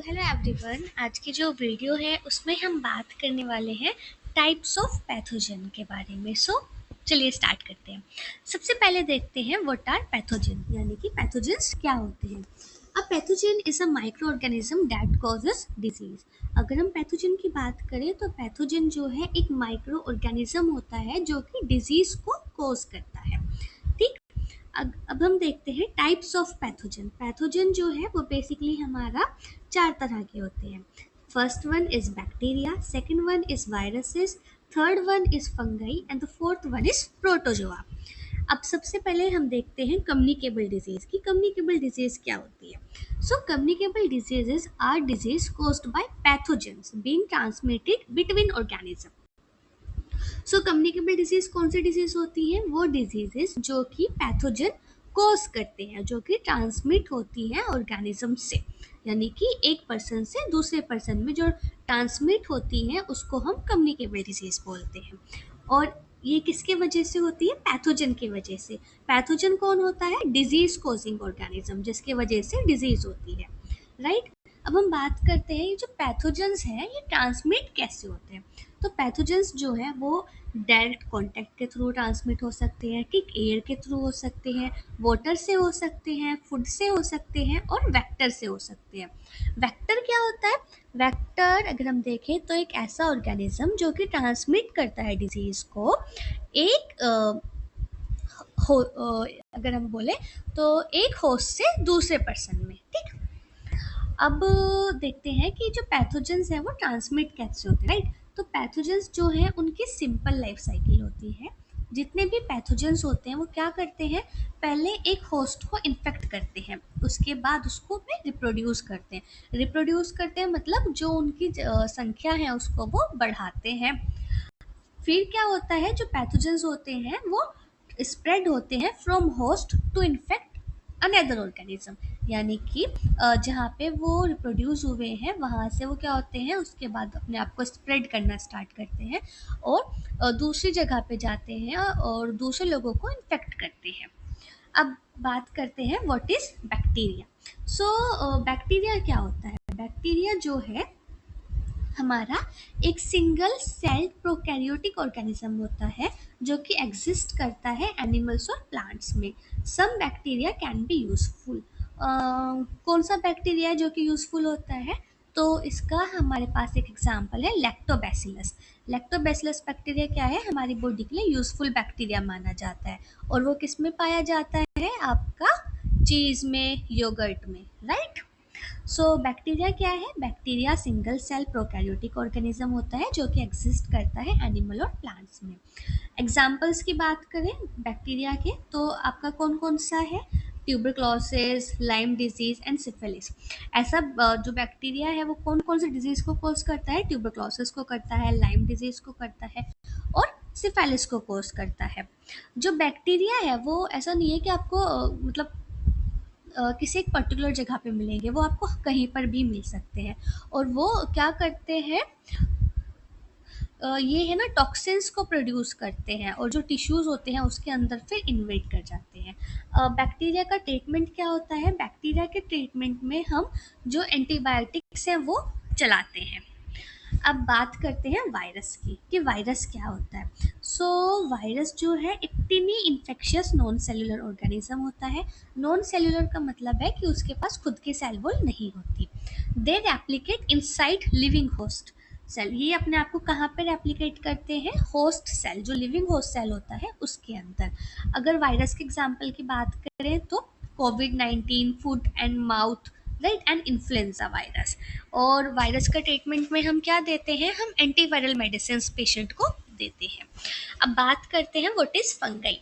Hello everyone. आज की जो वीडियो है उसमें हम बात करने वाले हैं टाइप्स ऑफ पैथोजन के बारे में। चलिए स्टार्ट करते हैं। सबसे पहले देखते हैं व्हाट आर पैथोजन, यानी कि पैथोजेंस क्या होते हैं। अब pathogen is a micro organism that causes disease. अगर हम पैथोजन की बात करें तो पैथोजन जो है एक माइक्रो ऑर्गेनिज्म होता है जो कि डिजीज को कॉज करता है। ठीक। अब हम देखते हैं टाइप्स ऑफ पैथोजन। पैथोजन जो है वो बेसिकली हमारा 4 तरह के होते हैं। First one is bacteria, second one is viruses, third one is fungi and the fourth one is protozoa. अब सबसे पहले हम देखते हैं कम्युनिकेबल डिजीज की कम्युनिकेबल डिजीज क्या होती है। Communicable diseases are disease caused by pathogens being transmitted between organism. Communicable disease कौन सी डिजीज होती है? वो डिजीजेस जो कि पैथोजन कोज करते हैं, जो कि ट्रांसमिट होती हैं ऑर्गेनिज्म से, यानी कि एक पर्सन से दूसरे पर्सन में जो ट्रांसमिट होती हैं उसको हम कम्युनिकेबल डिजीज बोलते हैं। और ये किसके वजह से होती है? पैथोजन की वजह से। पैथोजन कौन होता है? डिजीज कोजिंग ऑर्गेनिज्म, जिसके वजह से डिजीज होती है, राइट। अब हम बात करते हैं ये जो पैथोजेंस हैं ये ट्रांसमिट कैसे होते हैं। तो पैथोजेंस जो है वो डायरेक्ट कांटेक्ट के थ्रू ट्रांसमिट हो सकते हैं, ठीक, एयर के थ्रू हो सकते हैं, वाटर से हो सकते हैं, फूड से हो सकते हैं और वेक्टर से हो सकते हैं। वेक्टर क्या होता है? वेक्टर अगर हम देखें तो एक ऐसा ऑर्गेनिज्म जो कि ट्रांसमिट करता है डिजीज को एक अगर हम बोले तो एक होस्ट से दूसरे पर्सन में, ठीक। अब देखते हैं कि जो पैथोजेंस हैं वो ट्रांसमिट कैसे होते हैं, राइट। तो पैथोजेंस जो है उनकी सिंपल लाइफ साइकिल होती है। जितने भी पैथोजेंस होते हैं वो क्या करते हैं? पहले एक होस्ट को इन्फेक्ट करते हैं, उसके बाद उसको फिर रिप्रोड्यूस करते हैं। रिप्रोड्यूस करते हैं मतलब जो उनकी संख्या है उसको वो बढ़ाते हैं। फिर क्या होता है? जो पैथोजेंस होते हैं वो स्प्रेड होते हैं from host to infect another organism, यानी कि जहाँ पे वो रिप्रोड्यूस हुए हैं वहाँ से वो क्या होते हैं उसके बाद अपने आप को स्प्रेड करना स्टार्ट करते हैं और दूसरी जगह पे जाते हैं और दूसरे लोगों को इन्फेक्ट करते हैं। अब बात करते हैं व्हाट इज बैक्टीरिया। बैक्टीरिया क्या होता है? बैक्टीरिया जो है हमारा एक सिंगल सेल प्रोकैरियोटिक ऑर्गेनिज्म होता है जो कि एग्जिस्ट करता है एनिमल्स और प्लांट्स में। Some bacteria can be useful. कौन सा बैक्टीरिया है जो कि यूजफुल होता है? तो इसका हमारे पास एक एग्जांपल है लैक्टोबैसिलस। लैक्टोबैसिलस बैक्टीरिया क्या है? हमारी बॉडी के लिए यूजफुल बैक्टीरिया माना जाता है और वो किस में पाया जाता है? आपका चीज में, योगर्ट में, राइट। बैक्टीरिया क्या है? Bacteria single cell prokaryotic organism होता है जो कि एग्जिस्ट करता है एनिमल और प्लांट्स में। एग्जाम्पल्स की बात करें बैक्टीरिया के तो आपका कौन कौन सा है? Tuberculosis, Lyme disease and syphilis. ऐसा जो बैक्टीरिया है वो कौन कौन से डिजीज को कॉज करता है? ट्यूबरक्लोसिस को करता है, लाइम डिजीज को करता है और सिफिलिस को कॉज करता है। जो बैक्टीरिया है वो ऐसा नहीं है कि आपको मतलब किसी एक पर्टिकुलर जगह पे मिलेंगे, वो आपको कहीं पर भी मिल सकते हैं। और वो क्या करते हैं? ये है ना टॉक्सिन्स को प्रोड्यूस करते हैं और जो टिश्यूज़ होते हैं उसके अंदर फिर इन्वेट कर जाते हैं। बैक्टीरिया का ट्रीटमेंट क्या होता है? बैक्टीरिया के ट्रीटमेंट में हम जो एंटीबायोटिक्स हैं वो चलाते हैं। अब बात करते हैं वायरस की कि वायरस क्या होता है। वायरस जो है एक टिनी इन्फेक्शियस नॉन सेलुलर ऑर्गेनिज्म होता है। नॉन सेलुलर का मतलब है कि उसके पास खुद की सेल वॉल नहीं होती। They replicate inside living host cell. ये अपने आप को कहाँ पे रेप्लिकेट करते हैं? होस्ट सेल, जो लिविंग होस्ट सेल होता है उसके अंदर। अगर वायरस के एग्जाम्पल की बात करें तो कोविड-19, foot and mouth, right, and influenza virus. और वायरस का ट्रीटमेंट में हम क्या देते हैं? हम एंटीवायरल मेडिसिन पेशेंट को देते हैं। अब बात करते हैं व्हाट इज फंगाई।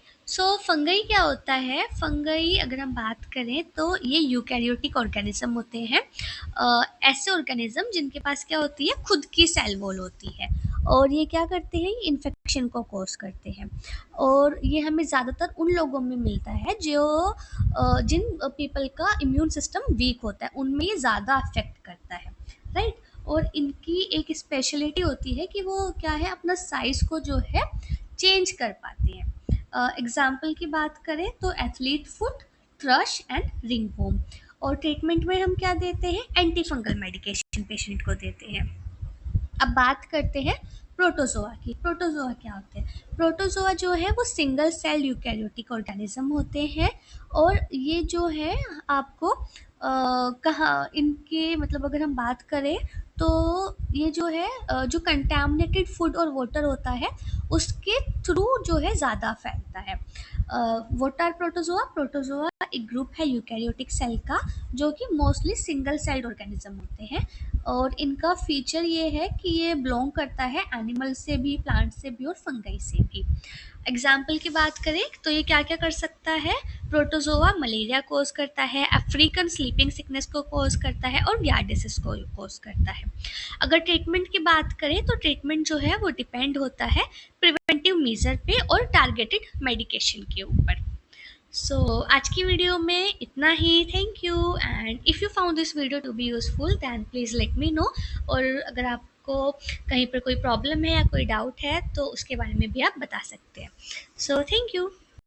फंगाई क्या होता है? फंगाई अगर हम बात करें तो ये यूकैरियोटिक ऑर्गेनिज्म होते हैं। ऐसे ऑर्गेनिज्म जिनके पास क्या होती है? खुद की सेल वॉल होती है और ये क्या करते हैं? इन्फेक्शन को कॉज करते हैं और ये हमें ज़्यादातर उन लोगों में मिलता है जो जिन पीपल का इम्यून सिस्टम वीक होता है, उनमें ये ज़्यादा अफेक्ट करता है, राइट। और इनकी एक स्पेशलिटी होती है कि वो क्या है? अपना साइज़ को जो है चेंज कर पाते हैं। एग्जाम्पल की बात करें तो athlete foot, thrust and ringworm. और ट्रीटमेंट में हम क्या देते हैं, एंटी फंगल मेडिकेशन पेशेंट को देते हैं। अब बात करते हैं प्रोटोजोआ की। प्रोटोजोआ क्या होते हैं? प्रोटोजोआ जो है वो सिंगल सेल यूकैरियोटिक ऑर्गेनिज्म होते हैं, और ये जो है आपको कहाँ इनके मतलब अगर हम बात करें तो ये जो है जो कंटामिनेटेड फूड और वाटर होता है उसके थ्रू जो है ज़्यादा फैलता है। What are protozoa? प्रोटोजोआ एक ग्रुप है यूकैरियोटिक सेल का जो कि मोस्टली सिंगल सेल्ड ऑर्गेनिज्म होते हैं, और इनका फीचर ये है कि ये बिलोंग करता है एनिमल से भी, प्लांट से भी और फंगाई से भी। एग्जाम्पल की बात करें तो ये क्या क्या कर सकता है? प्रोटोजोआ मलेरिया कोज करता है, अफ्रीकन स्लीपिंग सिकनेस को कोज करता है और यार्डिसिस को कोज करता है। अगर ट्रीटमेंट की बात करें तो ट्रीटमेंट जो है वो डिपेंड होता है प्रिवेंटिव मेजर पे और टारगेटेड मेडिकेशन के ऊपर। सो आज की वीडियो में इतना ही। Thank you, and if you found this video to be useful then please let me know. और अगर आपको कहीं पर कोई प्रॉब्लम है या कोई डाउट है तो उसके बारे में भी आप बता सकते हैं। So thank you.